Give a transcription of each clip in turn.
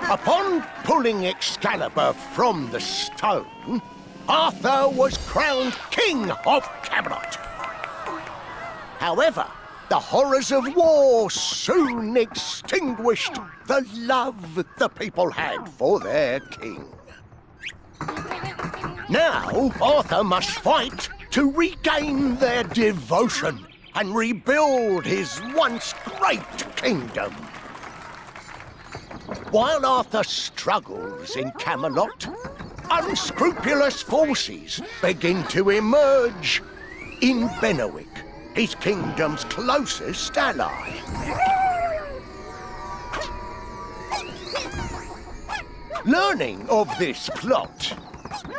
Upon pulling Excalibur from the stone, Arthur was crowned King of Camelot. However, the horrors of war soon extinguished the love the people had for their king. Now, Arthur must fight to regain their devotion and rebuild his once great kingdom. While Arthur struggles in Camelot, unscrupulous forces begin to emerge in Bennewick, his kingdom's closest ally. Learning of this plot,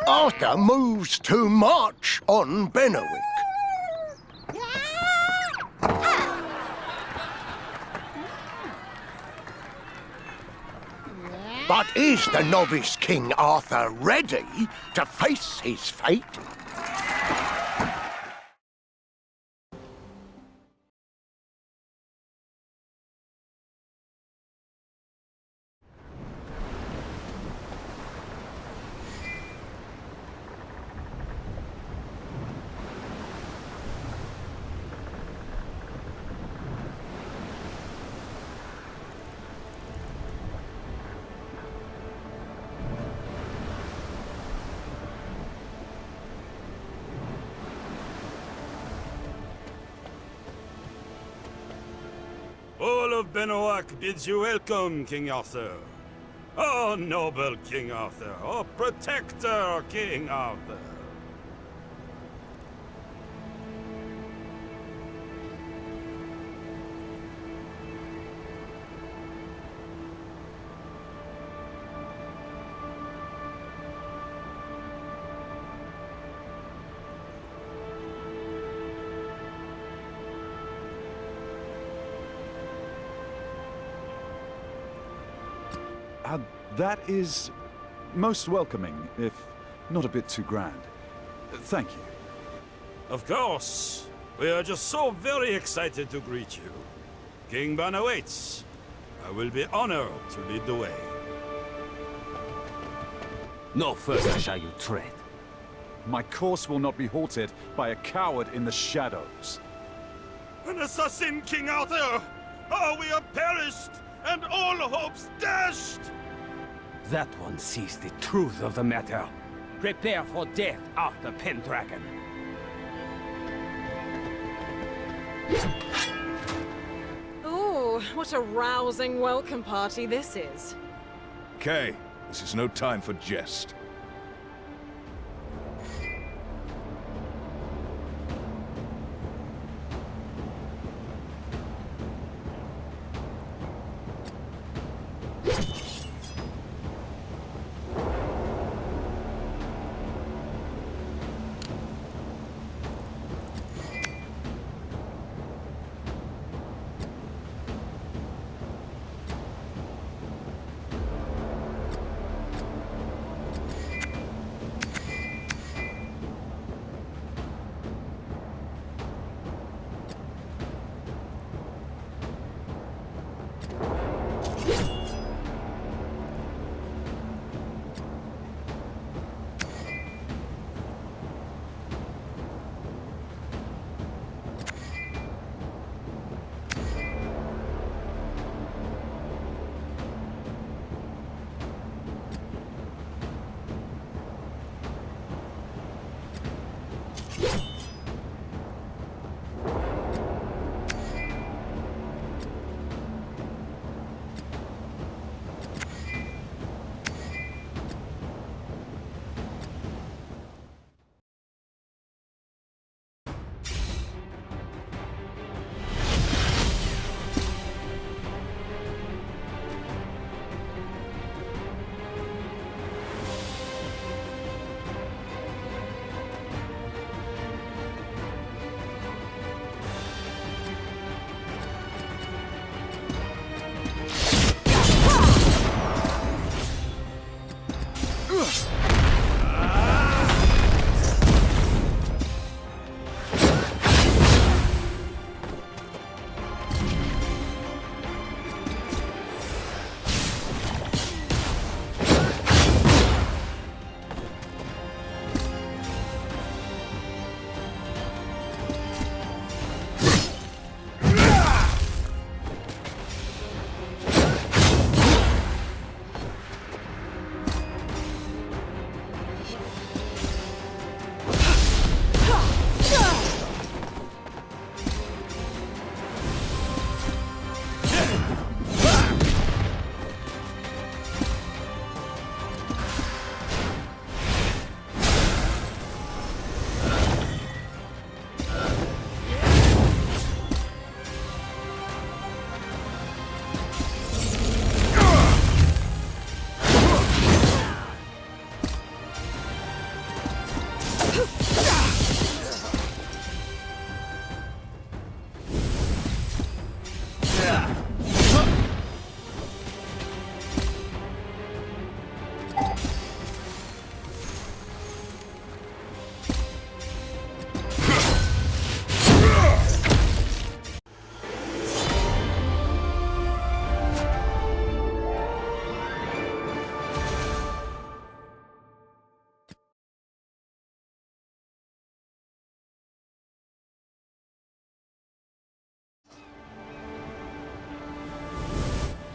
Arthur moves to march on Bennewick. But is the novice King Arthur ready to face his fate? All of Bennewick bids you welcome, King Arthur. Oh, noble King Arthur. Oh, protector King Arthur. That is most welcoming, if not a bit too grand. Thank you. Of course. We are just so very excited to greet you. King Ban awaits. I will be honored to lead the way. No further shall you tread. My course will not be halted by a coward in the shadows. An assassin, King Arthur! Oh, we are perished, and all hopes dashed! That one sees the truth of the matter. Prepare for death, Arthur Pendragon. Ooh, what a rousing welcome party this is. Kay, this is no time for jest.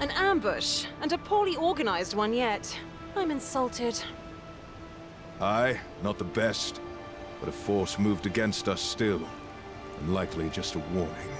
An ambush, and a poorly organized one yet. I'm insulted. Aye, not the best. But a force moved against us still. And likely just a warning.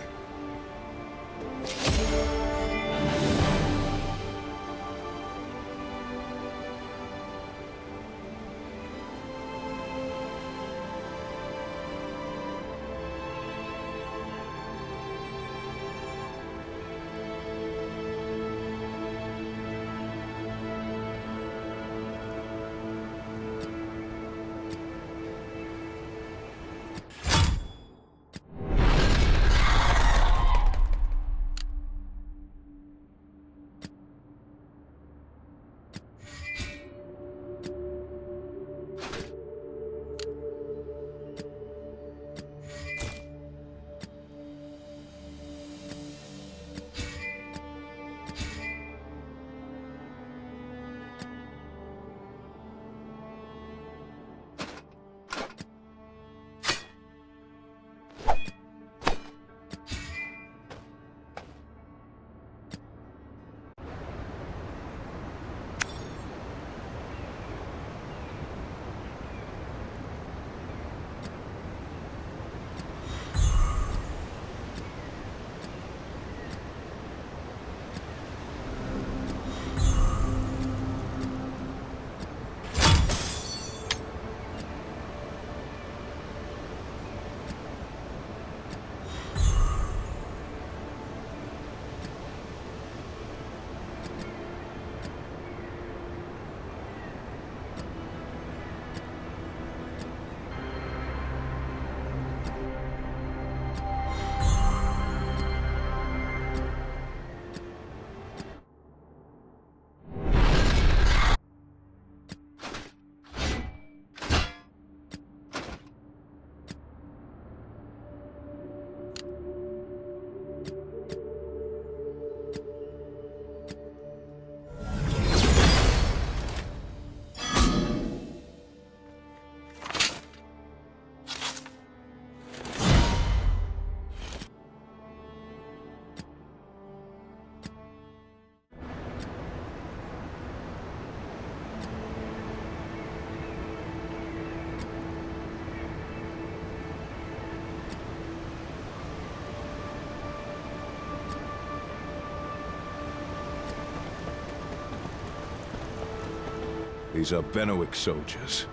These are Benwick soldiers.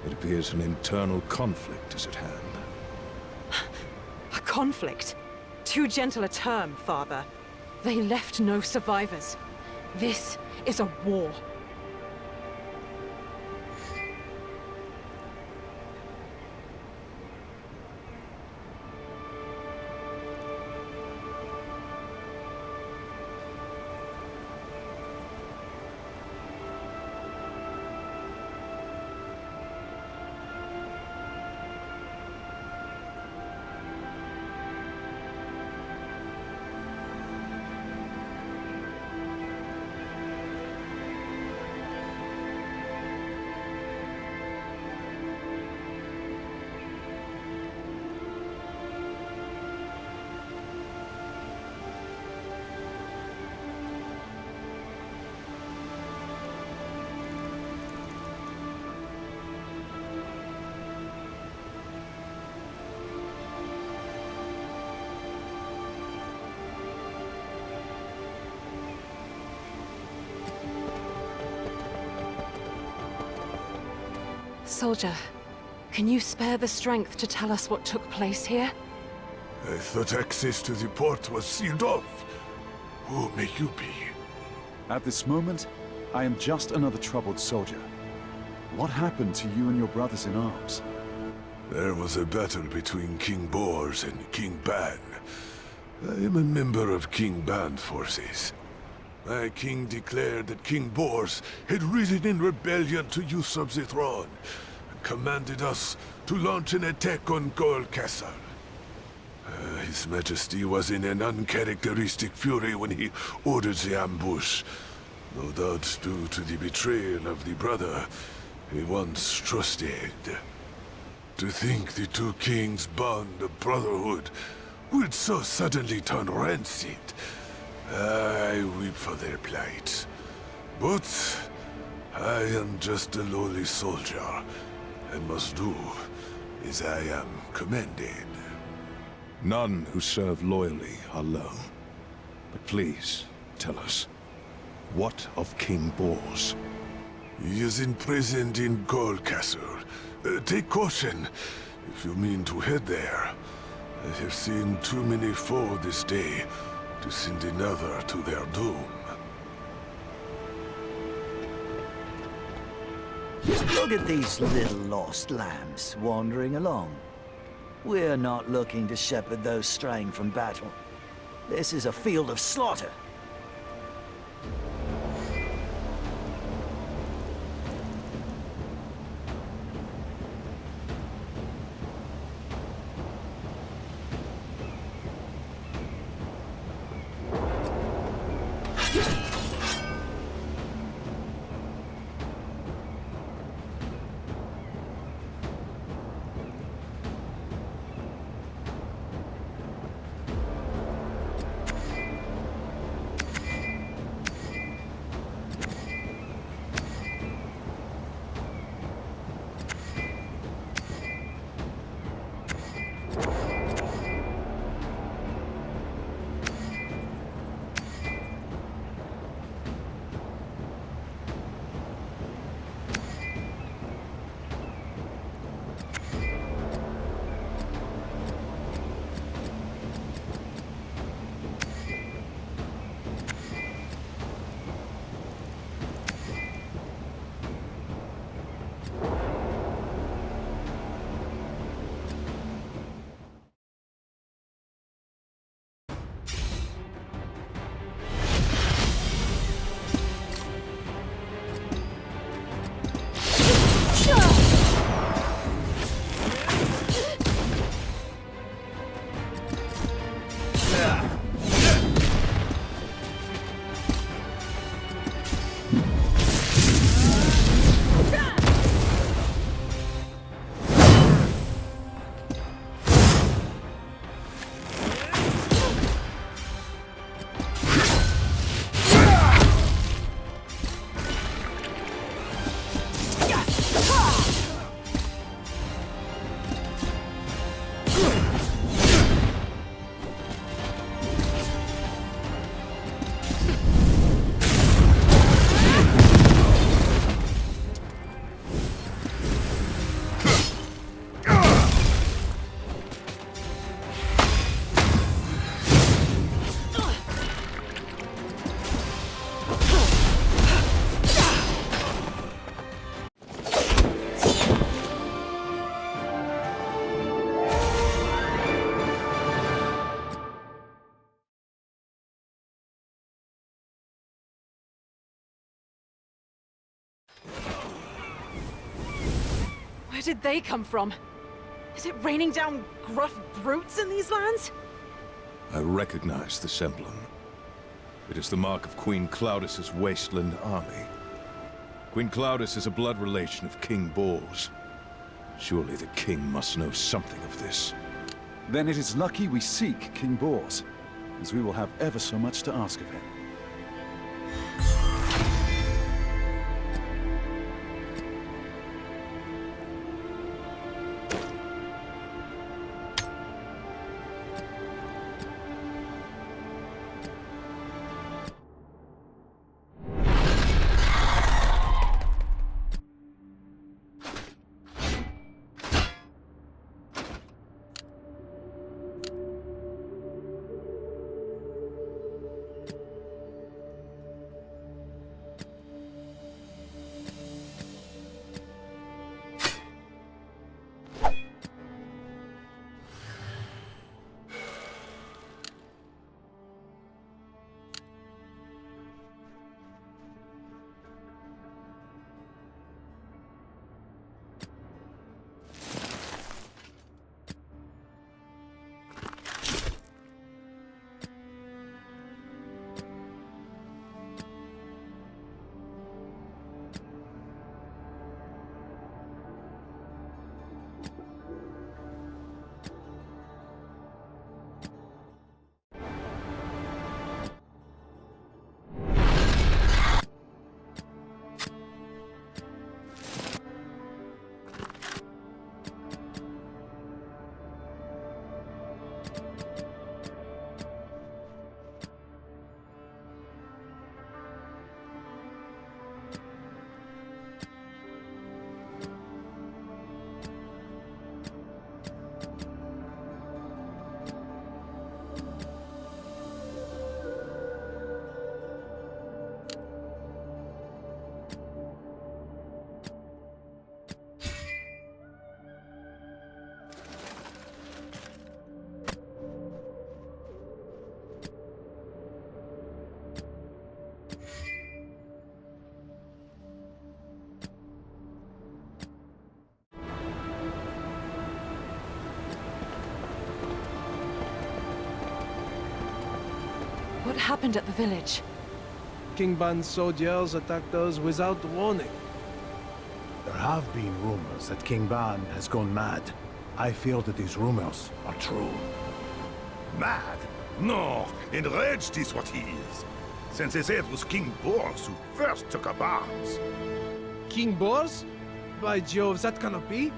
It appears an internal conflict is at hand. A conflict? Too gentle a term, Father. They left no survivors. This is a war. Soldier, can you spare the strength to tell us what took place here? I thought access to the port was sealed off. Who may you be? At this moment, I am just another troubled soldier. What happened to you and your brothers in arms? There was a battle between King Bors and King Ban. I am a member of King Ban's forces. My king declared that King Bors had risen in rebellion to usurp the throne, and commanded us to launch an attack on Gold Castle. His Majesty was in an uncharacteristic fury when he ordered the ambush, no doubt due to the betrayal of the brother he once trusted. To think the two kings' bond of brotherhood would so suddenly turn rancid. I weep for their plight. But I am just a lowly soldier, and must do as I am commanded. None who serve loyally are lone. But please, tell us, what of King Bors? He is imprisoned in Gold Castle. Take caution if you mean to head there. I have seen too many fall this day to send another to their doom. Look at these little lost lambs wandering along. We're not looking to shepherd those straying from battle. This is a field of slaughter. Where did they come from? Is it raining down gruff brutes in these lands? I recognize this emblem. It is the mark of Queen Claudis' Wasteland army. Queen Claudis is a blood relation of King Bors. Surely the king must know something of this. Then it is lucky we seek King Bors, as we will have ever so much to ask of him. happened at the village? King Ban's soldiers attacked us without warning. There have been rumors that King Ban has gone mad. I fear that these rumors are true. Mad? No, enraged is what he is. Since they say it was King Bors who first took up arms. King Bors? By Jove, that cannot be.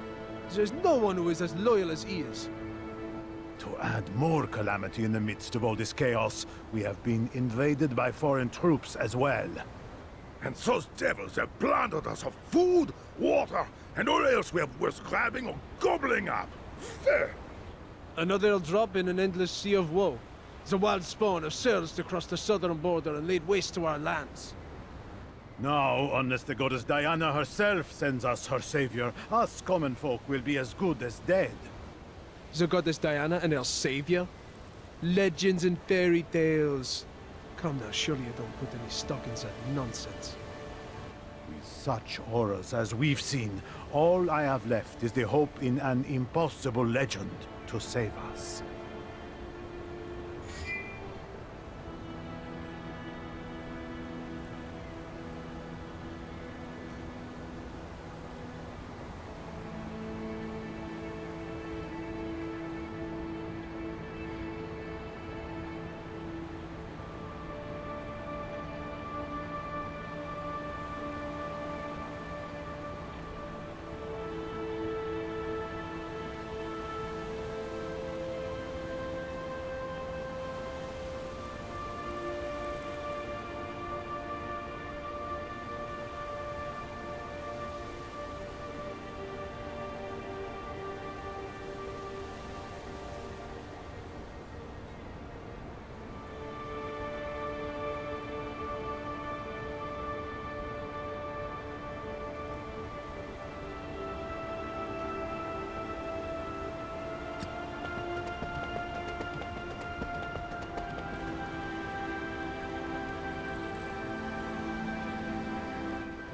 There's no one who is as loyal as he is. To add more calamity in the midst of all this chaos, we have been invaded by foreign troops as well. And those devils have plundered us of food, water, and all else we have worth grabbing or gobbling up. Fair. Another drop in an endless sea of woe. The wild spawn have surged across the southern border and laid waste to our lands. Now, unless the goddess Diana herself sends us her savior, us common folk will be as good as dead. The goddess Diana and her savior? Legends and fairy tales. Come now, surely you don't put any stock in that nonsense. With such horrors as we've seen, all I have left is the hope in an impossible legend to save us.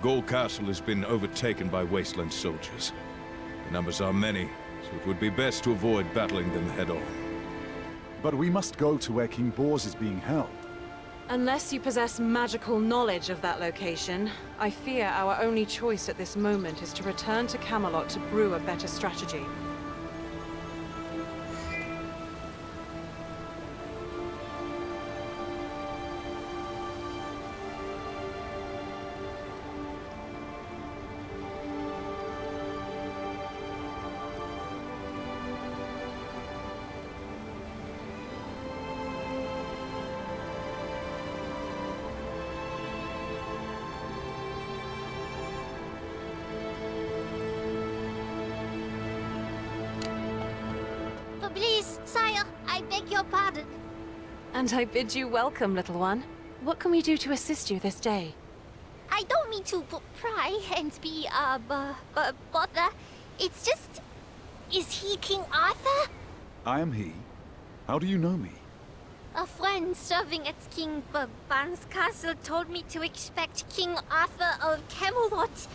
Gaul Castle has been overtaken by Wasteland soldiers. The numbers are many, so it would be best to avoid battling them head-on. But we must go to where King Bors is being held. Unless you possess magical knowledge of that location, I fear our only choice at this moment is to return to Camelot to brew a better strategy. Please, sire, I beg your pardon. And I bid you welcome, little one. What can we do to assist you this day? I don't mean to pry and be, bother. It's just... Is he King Arthur? I am he. How do you know me? A friend serving at King Ban's castle told me to expect King Arthur of Camelot.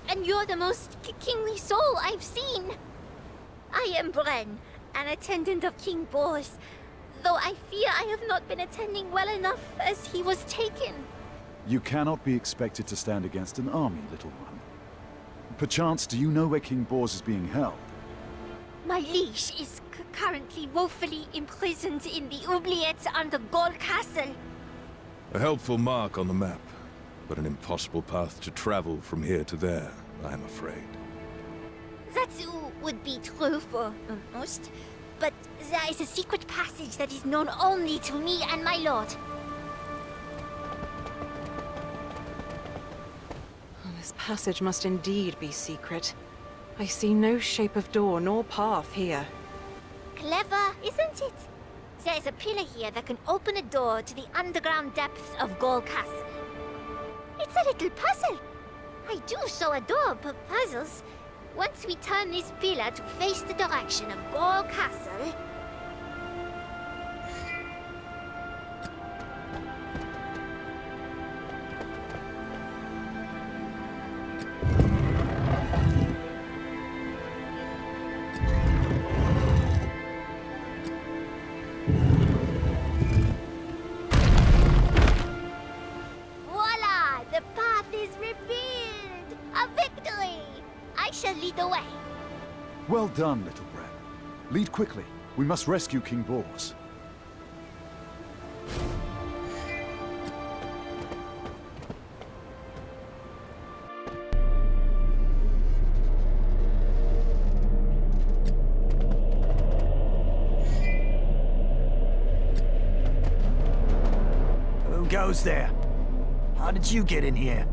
And you're the most kingly soul I've seen. I am Bren, an attendant of King Bors, though I fear I have not been attending well enough as he was taken. You cannot be expected to stand against an army, little one. Perchance, do you know where King Bors is being held? My liege is currently woefully imprisoned in the oubliettes under Gaul Castle. A helpful mark on the map, but an impossible path to travel from here to there, I am afraid. That would be true for most, but there is a secret passage that is known only to me and my lord. This passage must indeed be secret. I see no shape of door nor path here. Clever, isn't it? There is a pillar here that can open a door to the underground depths of Gaul Castle. It's a little puzzle. I do so adore puzzles. Once we turn this pillar to face the direction of Gaul Castle... die. Well done, little Bran. Lead quickly. We must rescue King Bors. Who goes there? How did you get in here?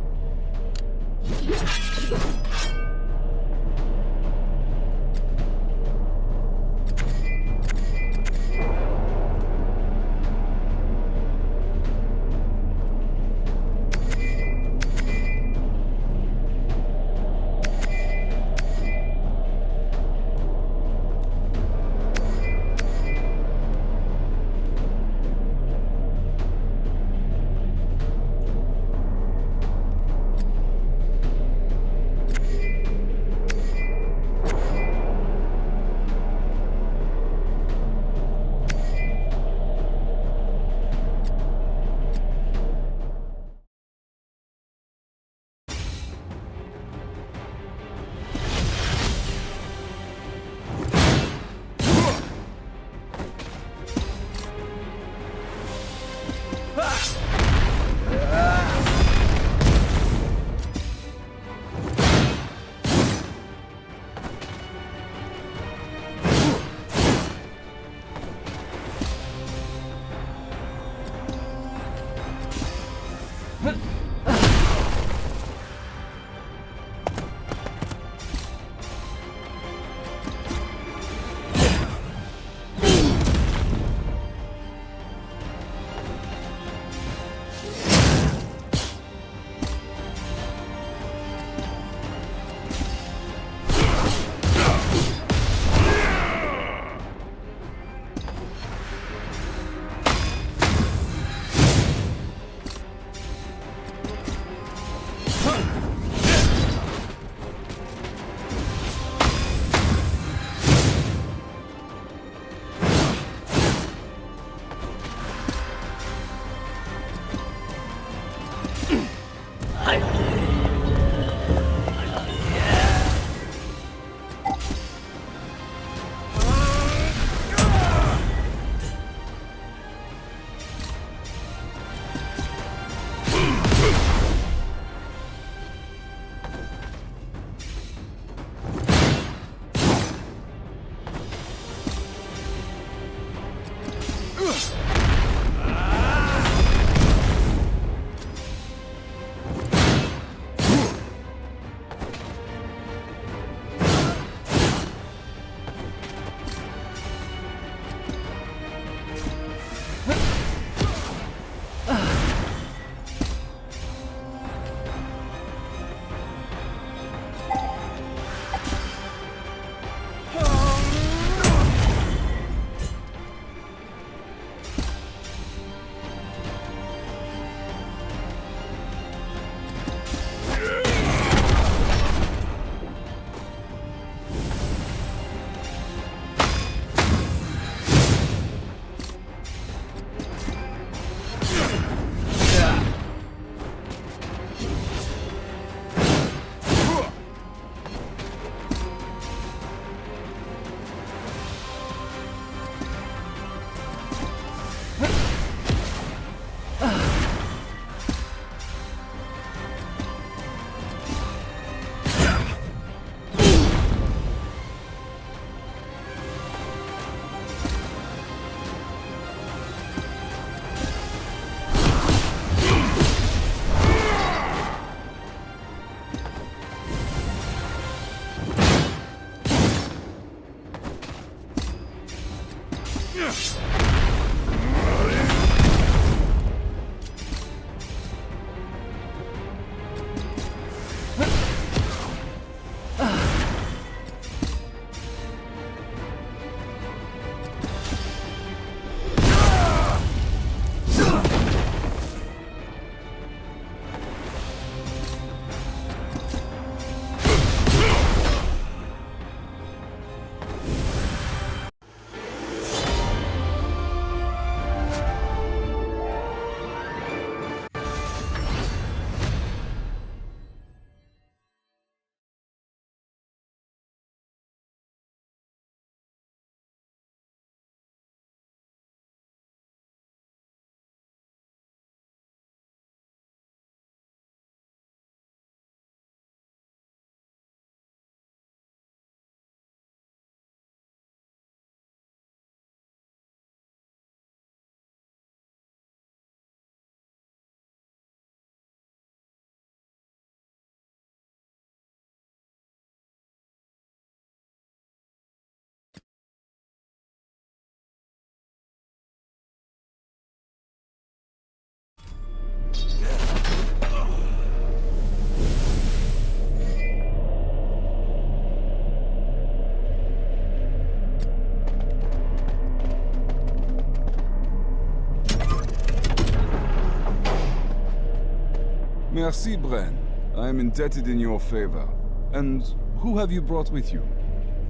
Merci, Bren. I am indebted in your favor. And who have you brought with you?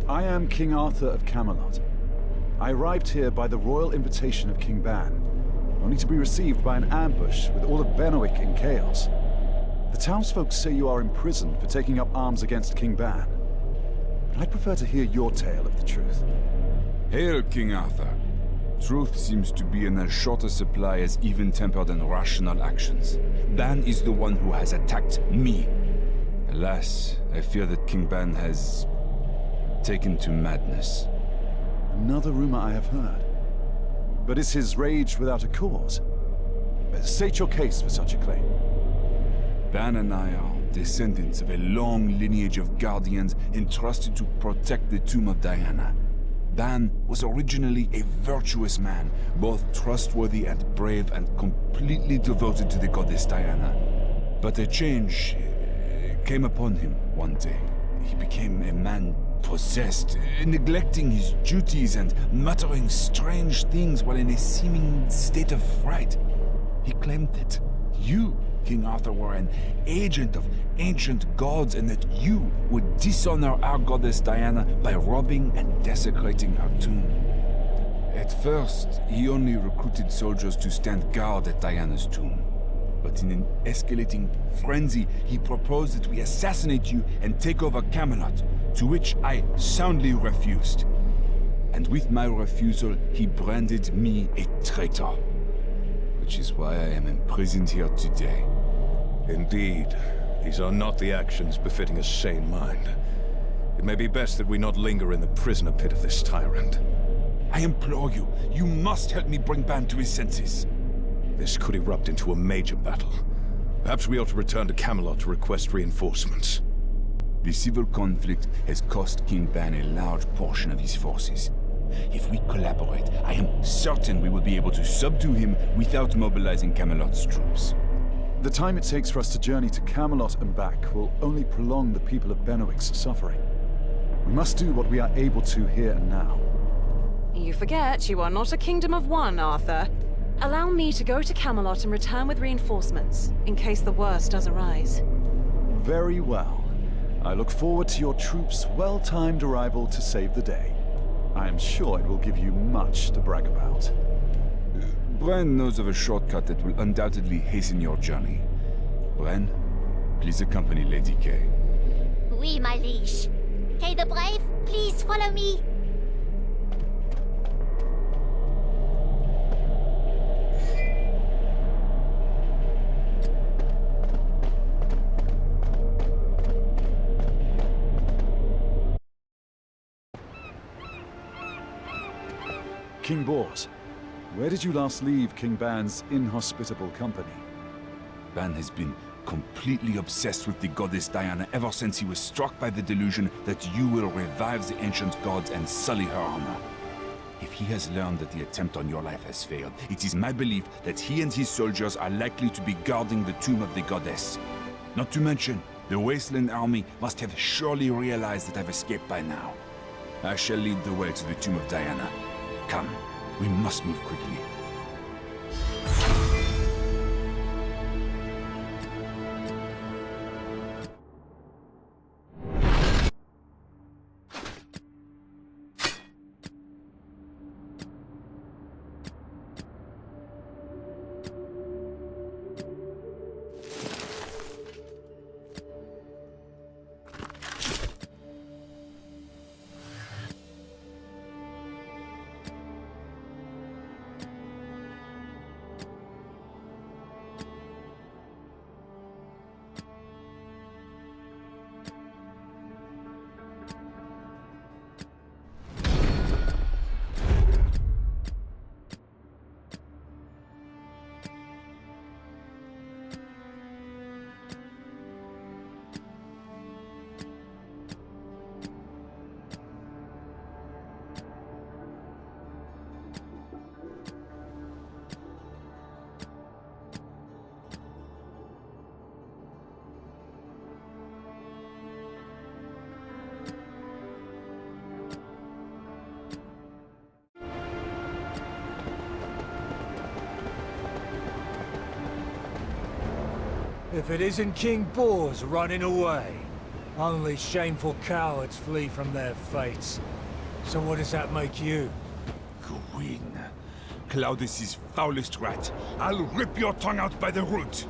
I am King Arthur of Camelot. I arrived here by the royal invitation of King Ban, only to be received by an ambush with all of Benwick in chaos. The townsfolk say you are imprisoned for taking up arms against King Ban. But I'd prefer to hear your tale of the truth. Hail, King Arthur. Truth seems to be in as short a supply as even-tempered and rational actions. Ban is the one who has attacked me. Alas, I fear that King Ban has taken to madness. Another rumor I have heard. But is his rage without a cause? State your case for such a claim. Ban and I are descendants of a long lineage of guardians entrusted to protect the tomb of Diana. Ban was originally a virtuous man, both trustworthy and brave and completely devoted to the goddess Diana. But a change came upon him one day. He became a man possessed, neglecting his duties and muttering strange things while in a seeming state of fright. He claimed that you, King Arthur, were an agent of ancient gods and that you would dishonor our goddess Diana by robbing and desecrating her tomb. At first, he only recruited soldiers to stand guard at Diana's tomb. But in an escalating frenzy, he proposed that we assassinate you and take over Camelot, to which I soundly refused. And with my refusal, he branded me a traitor. Which is why I am imprisoned here today. Indeed, these are not the actions befitting a sane mind. It may be best that we not linger in the prisoner pit of this tyrant. I implore you, you must help me bring Ban to his senses. This could erupt into a major battle. Perhaps we ought to return to Camelot to request reinforcements. The civil conflict has cost King Ban a large portion of his forces. If we collaborate, I am certain we will be able to subdue him without mobilizing Camelot's troops. The time it takes for us to journey to Camelot and back will only prolong the people of Benwick's suffering. We must do what we are able to here and now. You forget you are not a kingdom of one, Arthur. Allow me to go to Camelot and return with reinforcements, in case the worst does arise. Very well. I look forward to your troops' well-timed arrival to save the day. I am sure it will give you much to brag about. Bren knows of a shortcut that will undoubtedly hasten your journey. Bren, please accompany Lady Kay. Oui, my liege. Kay the Brave, please follow me. King Bors, where did you last leave King Ban's inhospitable company? Ban has been completely obsessed with the goddess Diana ever since he was struck by the delusion that you will revive the ancient gods and sully her honor. If he has learned that the attempt on your life has failed, it is my belief that he and his soldiers are likely to be guarding the tomb of the goddess. Not to mention, the Wasteland army must have surely realized that I've escaped by now. I shall lead the way to the tomb of Diana. Come, we must move quickly. If it isn't King Bors running away, only shameful cowards flee from their fates. So what does that make you? Gwyn, Claudus's foulest rat. I'll rip your tongue out by the root.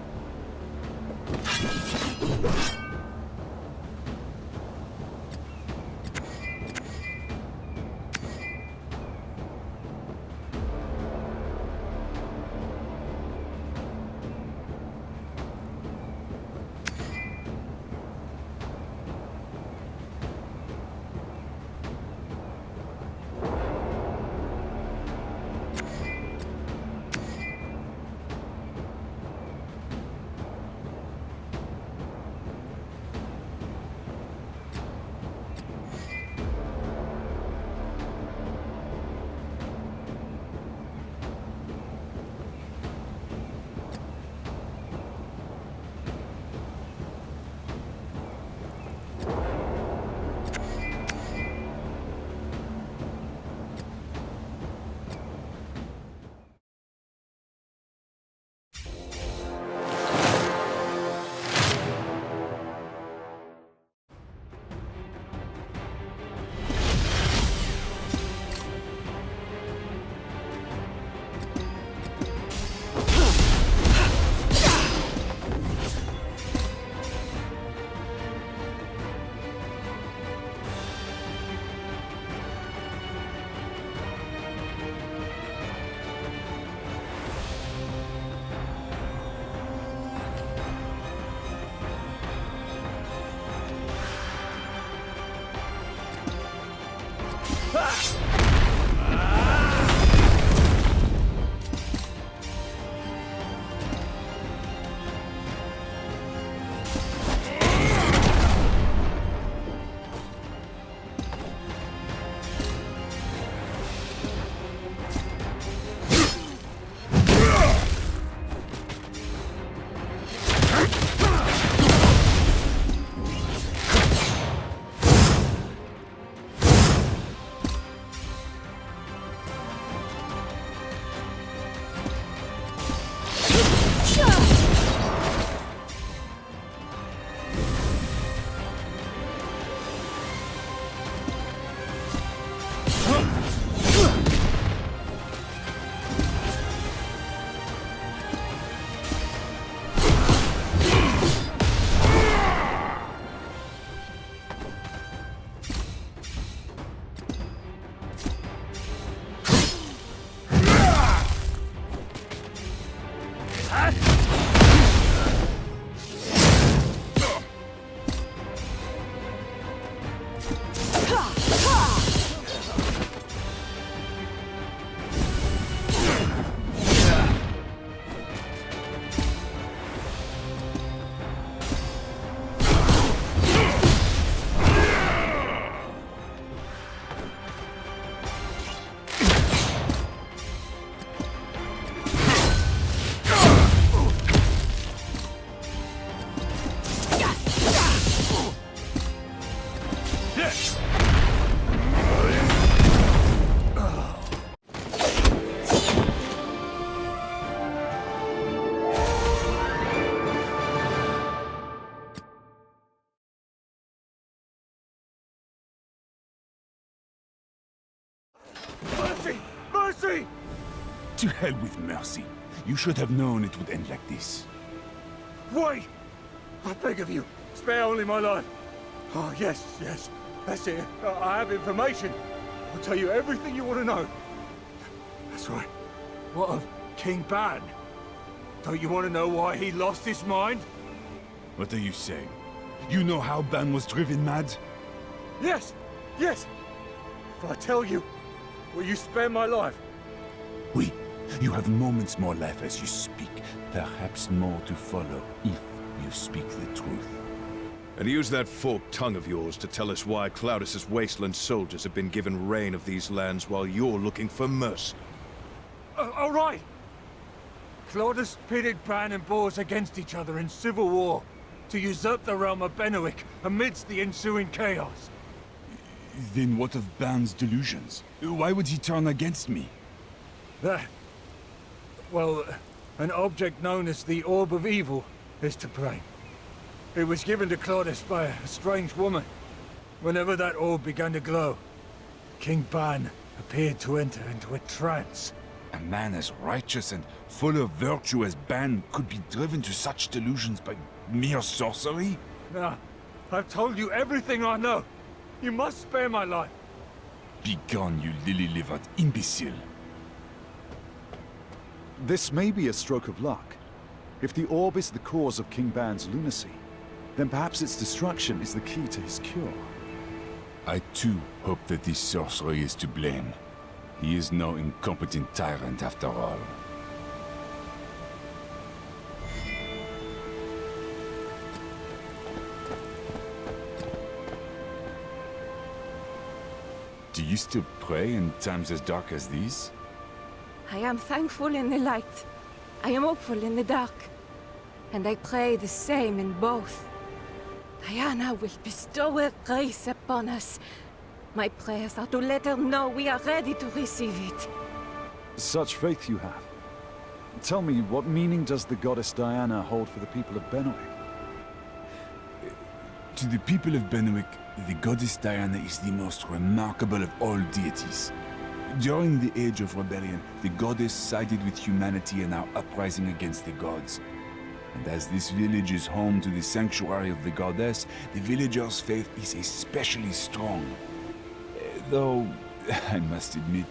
Mercy! To hell with mercy. You should have known it would end like this. Wait! I beg of you, spare only my life. Oh, yes, that's it. I have information. I'll tell you everything you want to know. That's right. What of King Ban? Don't you want to know why he lost his mind? What are you saying? You know how Ban was driven mad? Yes! If I tell you, will you spare my life? Oui. You have moments more left as you speak. Perhaps more to follow, if you speak the truth. And use that forked tongue of yours to tell us why Claudus's wasteland soldiers have been given reign of these lands while you're looking for mercy. All right! Claudus pitted Ban and Bors against each other in civil war to usurp the realm of Benowick amidst the ensuing chaos. Then what of Ban's delusions? Why would he turn against me? Well, an object known as the Orb of Evil is to blame. It was given to Claudius by a strange woman. Whenever that orb began to glow, King Ban appeared to enter into a trance. A man as righteous and full of virtue as Ban could be driven to such delusions by mere sorcery? Now, I've told you everything I know. You must spare my life. Begone, you lily-livered imbecile. This may be a stroke of luck. If the orb is the cause of King Ban's lunacy, then perhaps its destruction is the key to his cure. I too hope that this sorcery is to blame. He is no incompetent tyrant after all. Do you still pray in times as dark as these? I am thankful in the light. I am hopeful in the dark. And I pray the same in both. Diana will bestow her grace upon us. My prayers are to let her know we are ready to receive it. Such faith you have. Tell me, what meaning does the goddess Diana hold for the people of Benwick? To the people of Benwick, the goddess Diana is the most remarkable of all deities. During the Age of Rebellion, the goddess sided with humanity in our uprising against the gods. And as this village is home to the sanctuary of the goddess, the villagers' faith is especially strong. Though, I must admit,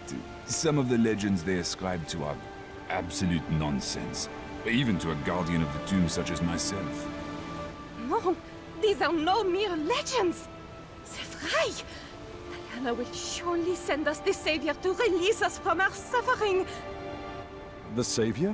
some of the legends they ascribe to are absolute nonsense. Even to a guardian of the tomb such as myself. No, these are no mere legends. Sevrai! Diana will surely send us the Savior to release us from our suffering. The Savior?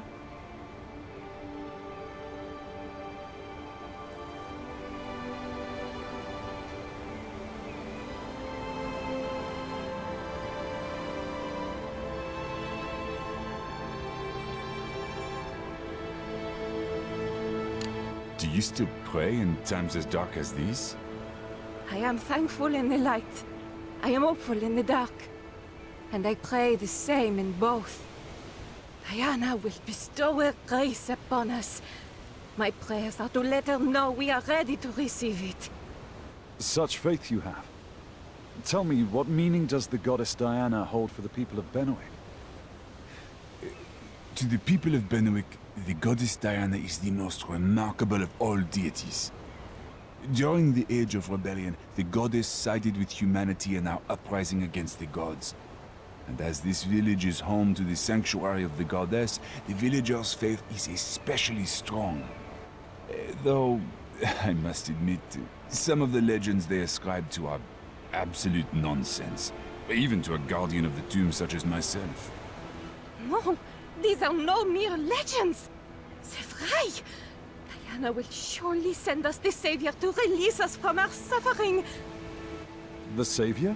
Do you still pray in times as dark as these? I am thankful in the light. I am hopeful in the dark. And I pray the same in both. Diana will bestow her grace upon us. My prayers are to let her know we are ready to receive it. Such faith you have. Tell me, what meaning does the goddess Diana hold for the people of Benwick? To the people of Benwick, the goddess Diana is the most remarkable of all deities. During the Age of Rebellion, the goddess sided with humanity in our uprising against the gods. And as this village is home to the sanctuary of the goddess, the villagers' faith is especially strong. Though, I must admit, some of the legends they ascribe to are absolute nonsense. Even to a guardian of the tomb such as myself. No, these are no mere legends. Sevrai! Diana will surely send us the Savior to release us from our suffering. The Savior?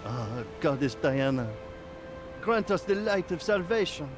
Ah, Goddess Diana, grant us the light of salvation.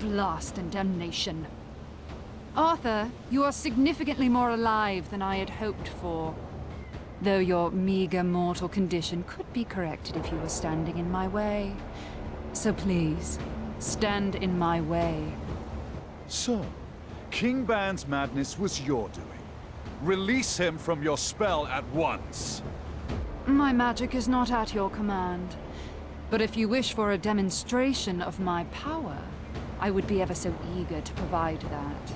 blast and damnation. Arthur, you are significantly more alive than I had hoped for. Though your meager mortal condition could be corrected if you were standing in my way. So please, stand in my way. So, King Ban's madness was your doing. Release him from your spell at once. My magic is not at your command. But if you wish for a demonstration of my power, I would be ever so eager to provide that.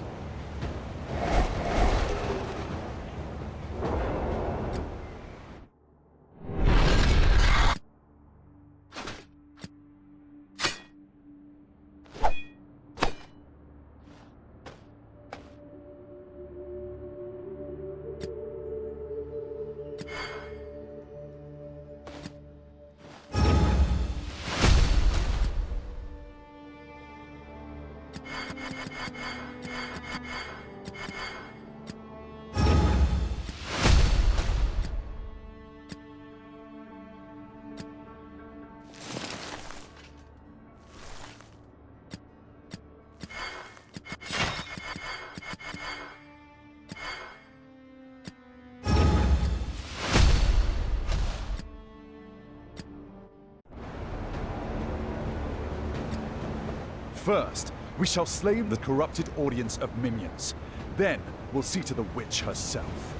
First, we shall slay the corrupted audience of minions. Then, we'll see to the witch herself.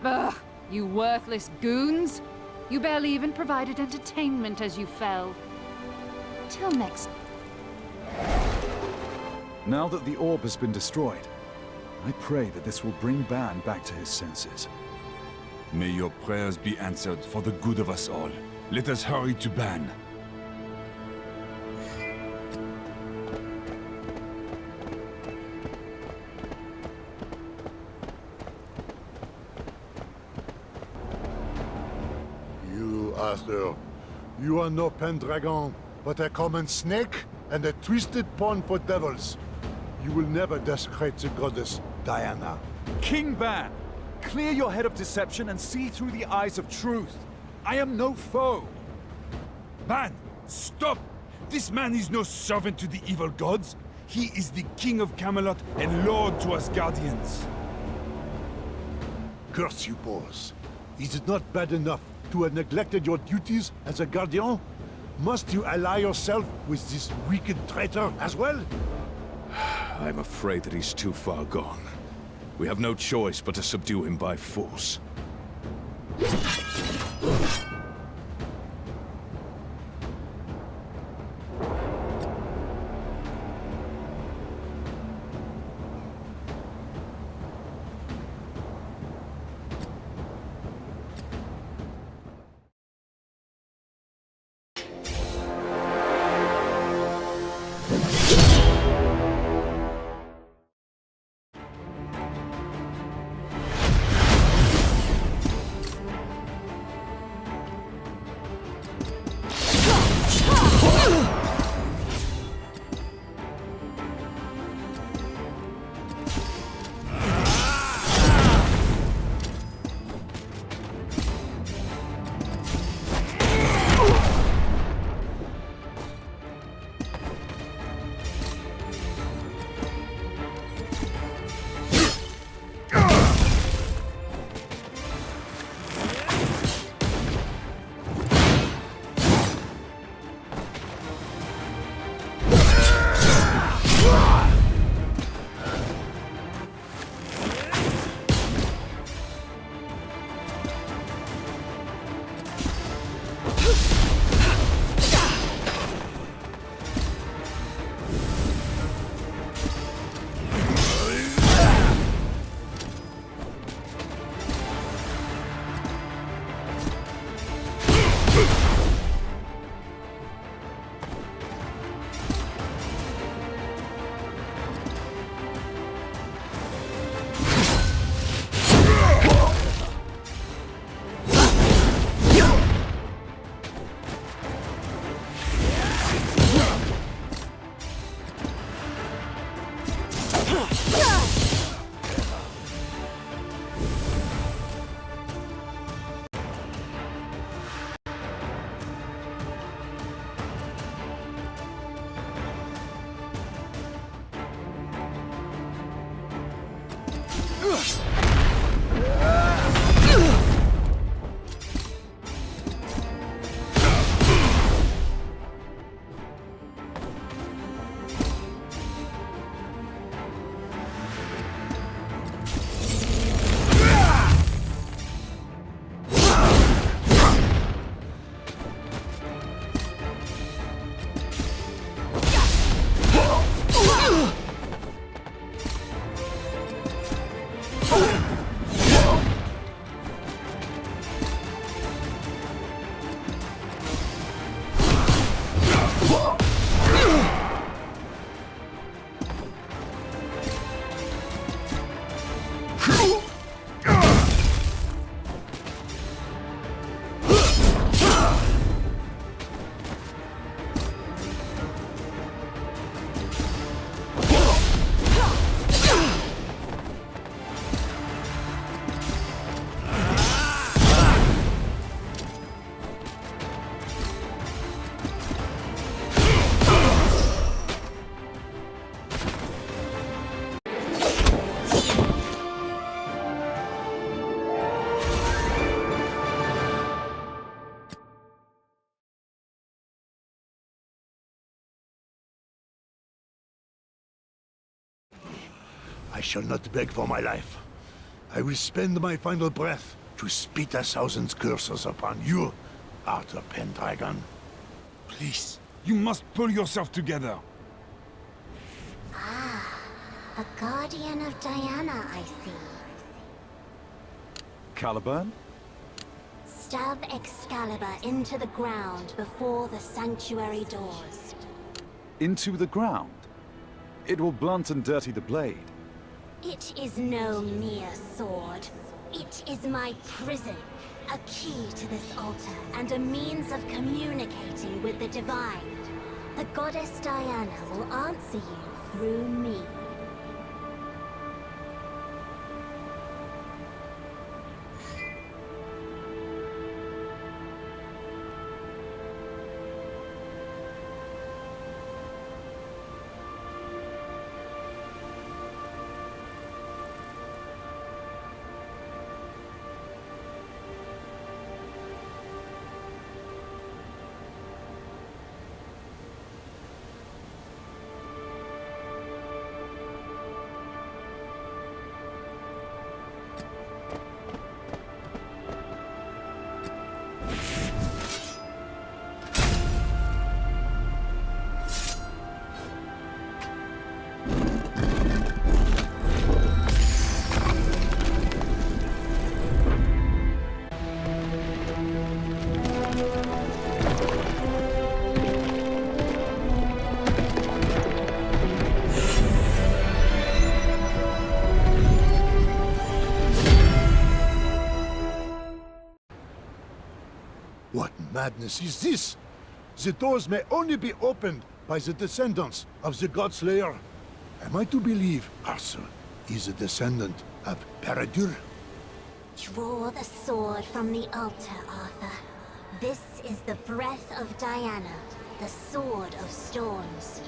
Ugh, you worthless goons! You barely even provided entertainment as you fell. Till next. Now that the orb has been destroyed, I pray that this will bring Ban back to his senses. May your prayers be answered for the good of us all. Let us hurry to Ban. Arthur, you are no Pendragon, but a common snake and a twisted pawn for devils. You will never desecrate the goddess Diana. King Ban, clear your head of deception and see through the eyes of truth. I am no foe. Ban, stop! This man is no servant to the evil gods. He is the King of Camelot and Lord to Asgardians. Curse you, Bors. Is it not bad enough to have neglected your duties as a guardian? Must you ally yourself with this wicked traitor as well? I'm afraid that he's too far gone. We have no choice but to subdue him by force. I shall not beg for my life. I will spend my final breath to spit 1,000 curses upon you, Arthur Pendragon. Please, you must pull yourself together. Ah, a guardian of Diana, I see. Caliburn? Stab Excalibur into the ground before the sanctuary doors. Into the ground? It will blunt and dirty the blade. It is no mere sword. It is my prison, a key to this altar, and a means of communicating with the divine. The goddess Diana will answer you through me. madness is this? The doors may only be opened by the descendants of the Godslayer. Am I to believe Arthur is a descendant of Paradur? Draw the sword from the altar, Arthur. This is the breath of Diana, the Sword of Storms.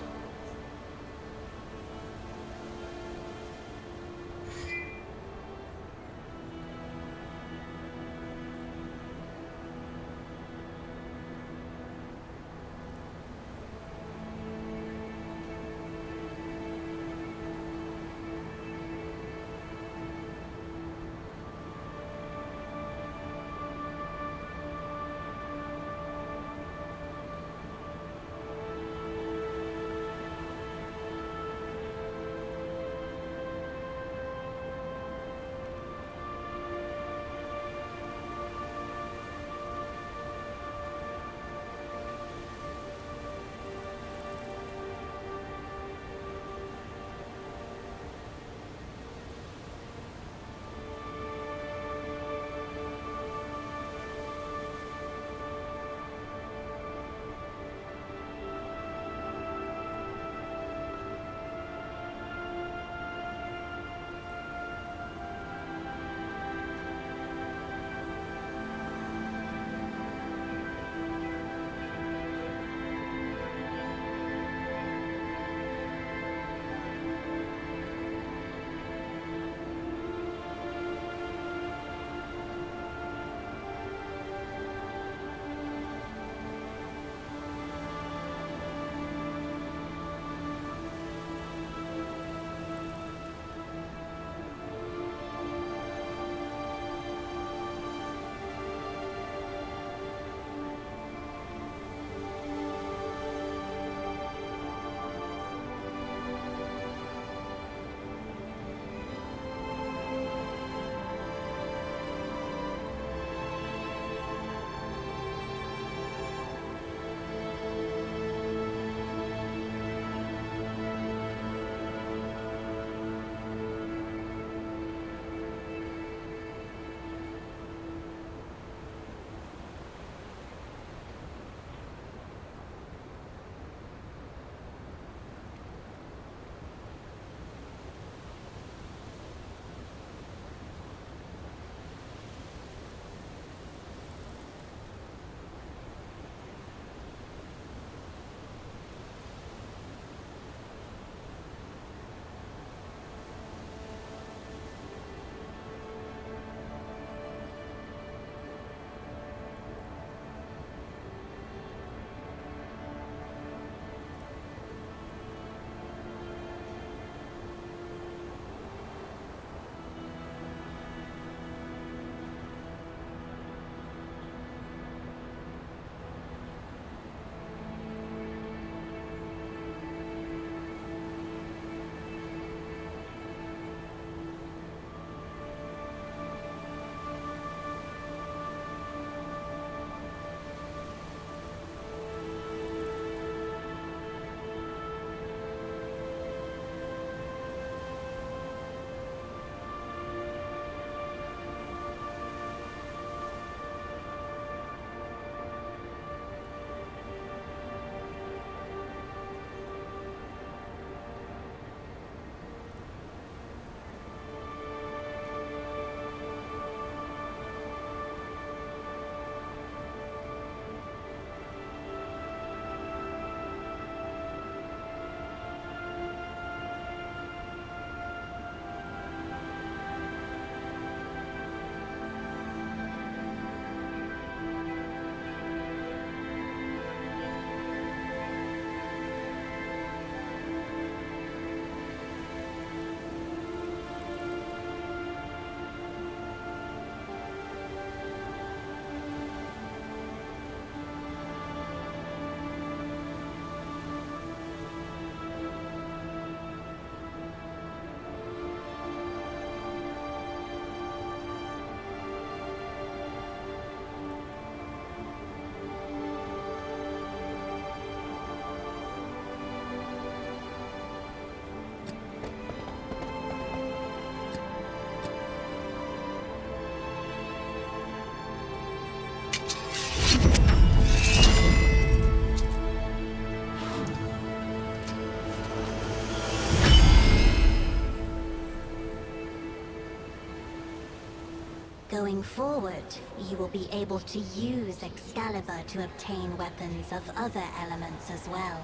Going forward, you will be able to use Excalibur to obtain weapons of other elements as well.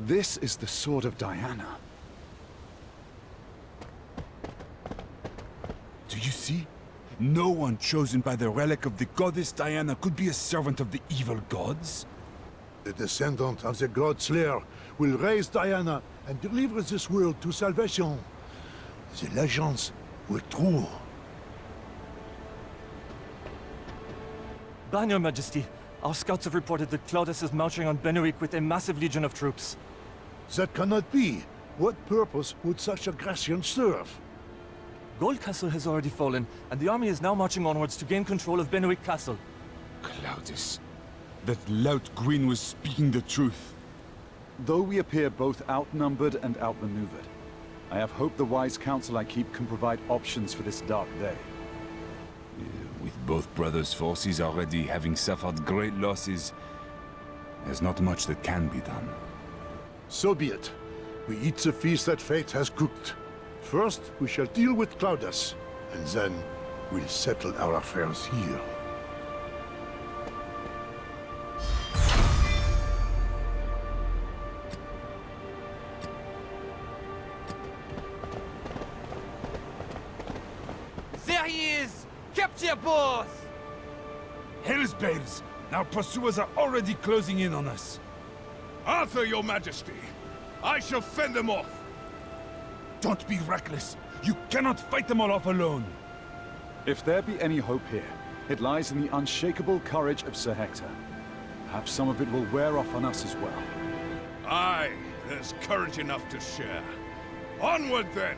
This is the Sword of Diana. Do you see? No one chosen by the relic of the goddess Diana could be a servant of the evil gods. The descendant of the God Slayer will raise Diana and deliver this world to salvation. The legends were true. Ban, Your Majesty. Our scouts have reported that Claudius is marching on Benowick with a massive legion of troops. That cannot be. What purpose would such aggression serve? Gold Castle has already fallen, and the army is now marching onwards to gain control of Benowick Castle. Claudius. That lout Gwyn was speaking the truth. Though we appear both outnumbered and outmaneuvered, I have hope the wise counsel I keep can provide options for this dark day. With both brothers' forces already having suffered great losses, there's not much that can be done. So be it. We eat the feast that fate has cooked. First, we shall deal with Claudius, and then we'll settle our affairs here. There he is! Capture, boss! Hell's bells! Our pursuers are already closing in on us. Arthur, your majesty! I shall fend them off! Don't be reckless! You cannot fight them all off alone! If there be any hope here, it lies in the unshakable courage of Sir Hector. Perhaps some of it will wear off on us as well. Aye, there's courage enough to share. Onward then,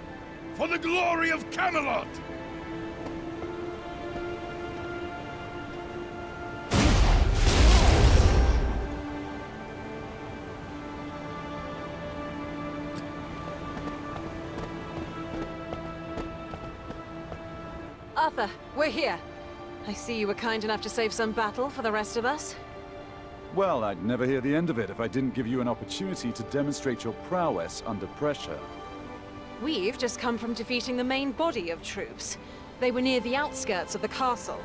for the glory of Camelot! Arthur, we're here. I see you were kind enough to save some battle for the rest of us. Well, I'd never hear the end of it if I didn't give you an opportunity to demonstrate your prowess under pressure. We've just come from defeating the main body of troops. They were near the outskirts of the castle.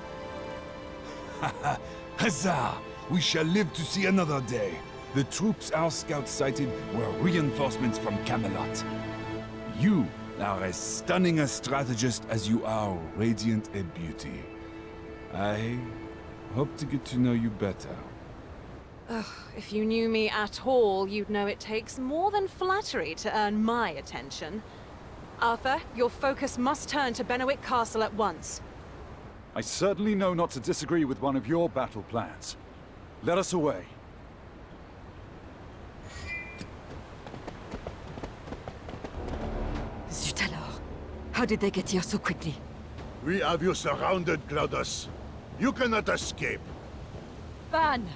Huzzah! We shall live to see another day. The troops our scouts sighted were reinforcements from Camelot. You are as stunning a strategist as you are radiant a beauty. I hope to get to know you better. Ugh, if you knew me at all, you'd know it takes more than flattery to earn my attention. Arthur, your focus must turn to Benowick Castle at once. I certainly know not to disagree with one of your battle plans. Let us away. Zut alors! How did they get here so quickly? We have you surrounded, Claudius. You cannot escape. Ban!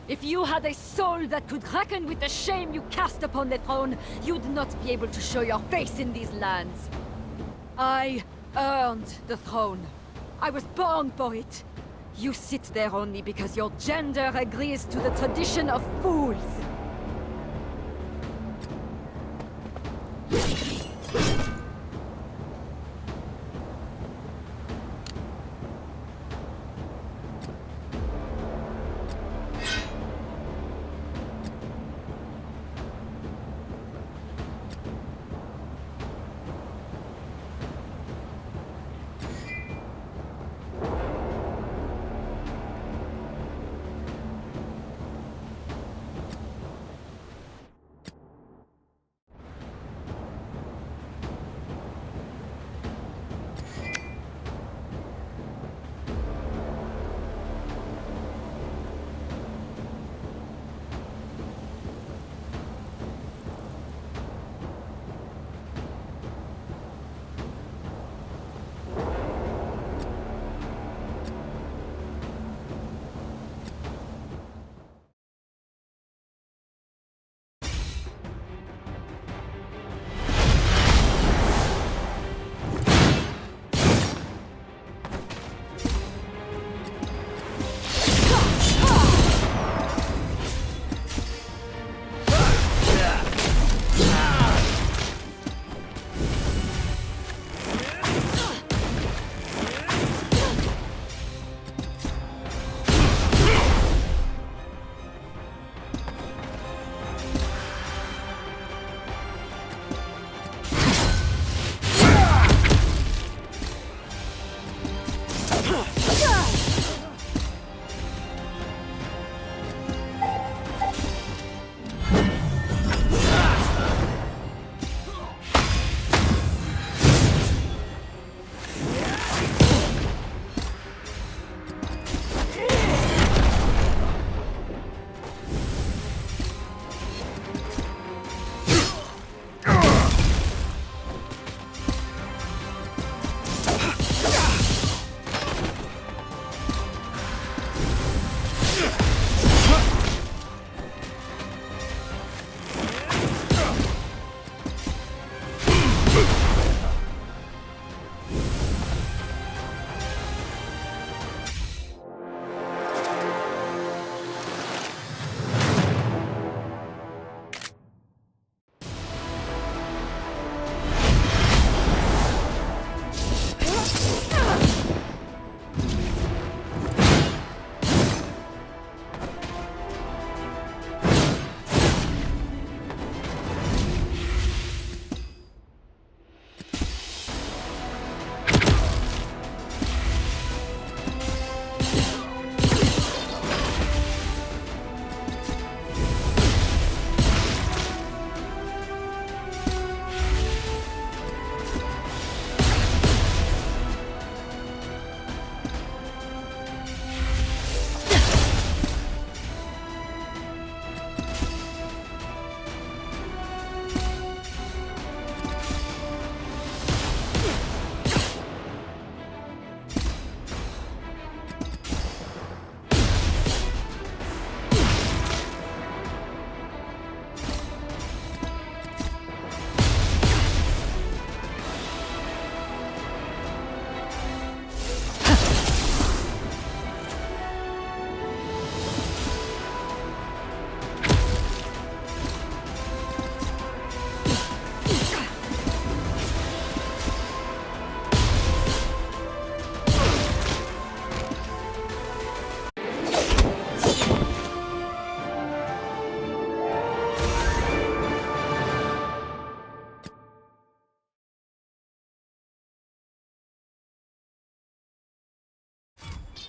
If you had a soul that could reckon with the shame you cast upon the throne, you'd not be able to show your face in these lands. I earned the throne. I was born for it. You sit there only because your gender agrees to the tradition of fools.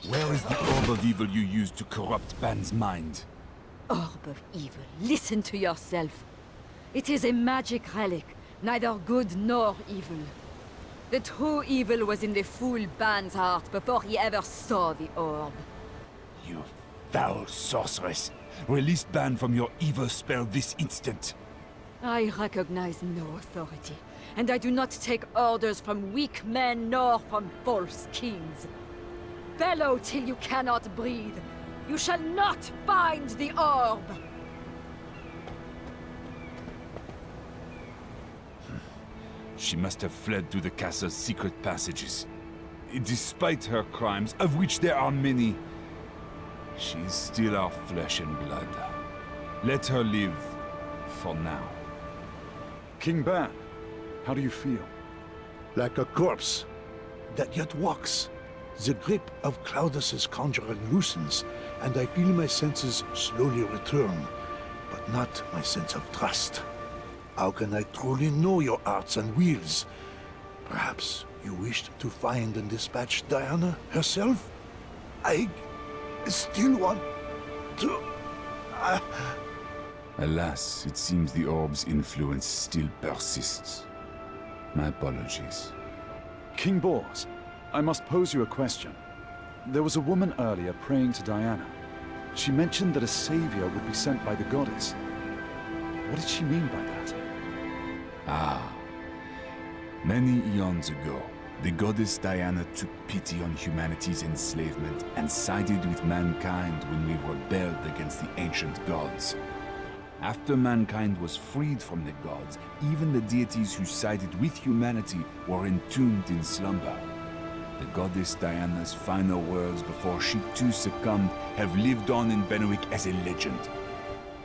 Where is the orb of evil you used to corrupt Ban's mind? Orb of evil, listen to yourself. It is a magic relic, neither good nor evil. The true evil was in the fool Ban's heart before he ever saw the orb. You foul sorceress! Release Ban from your evil spell this instant! I recognize no authority, and I do not take orders from weak men nor from false kings. Bellow till you cannot breathe. You shall not find the orb! She must have fled through the castle's secret passages. Despite her crimes, of which there are many, she is still our flesh and blood. Let her live, for now. King Ban, how do you feel? Like a corpse that yet walks. The grip of Claudus's conjurer loosens, and I feel my senses slowly return, but not my sense of trust. How can I truly know your arts and wheels? Perhaps you wished to find and dispatch Diana herself? I still want to... Alas, it seems the orb's influence still persists. My apologies. King Bors, I must pose you a question. There was a woman earlier praying to Diana. She mentioned that a savior would be sent by the goddess. What did she mean by that? Ah. Many eons ago, the goddess Diana took pity on humanity's enslavement and sided with mankind when we rebelled against the ancient gods. After mankind was freed from the gods, even the deities who sided with humanity were entombed in slumber. The goddess Diana's final words before she too succumbed have lived on in Benwick as a legend.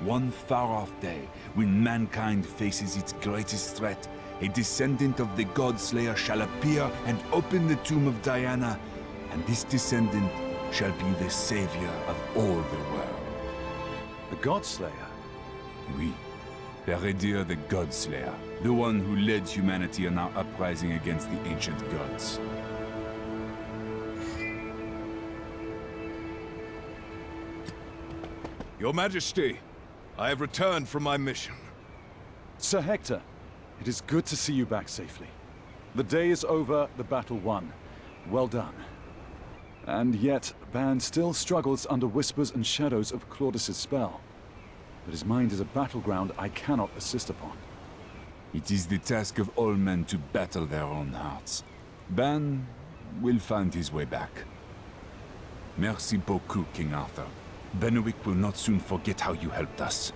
One far-off day, when mankind faces its greatest threat, a descendant of the God-Slayer shall appear and open the tomb of Diana, and this descendant shall be the savior of all the world. The God-Slayer? Oui. Peredir the God-Slayer, the one who led humanity on our uprising against the ancient gods. Your Majesty, I have returned from my mission. Sir Hector, it is good to see you back safely. The day is over, the battle won. Well done. And yet, Ban still struggles under whispers and shadows of Claudus's spell. But his mind is a battleground I cannot assist upon. It is the task of all men to battle their own hearts. Ban will find his way back. Merci beaucoup, King Arthur. Benwick will not soon forget how you helped us.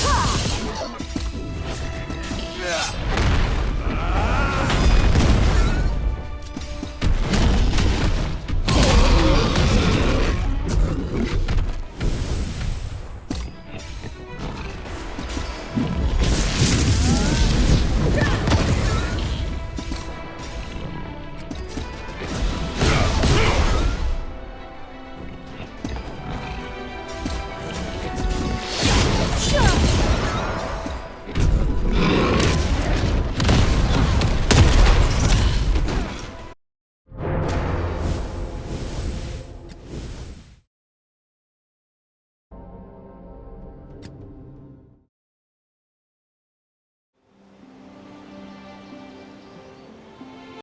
Ha!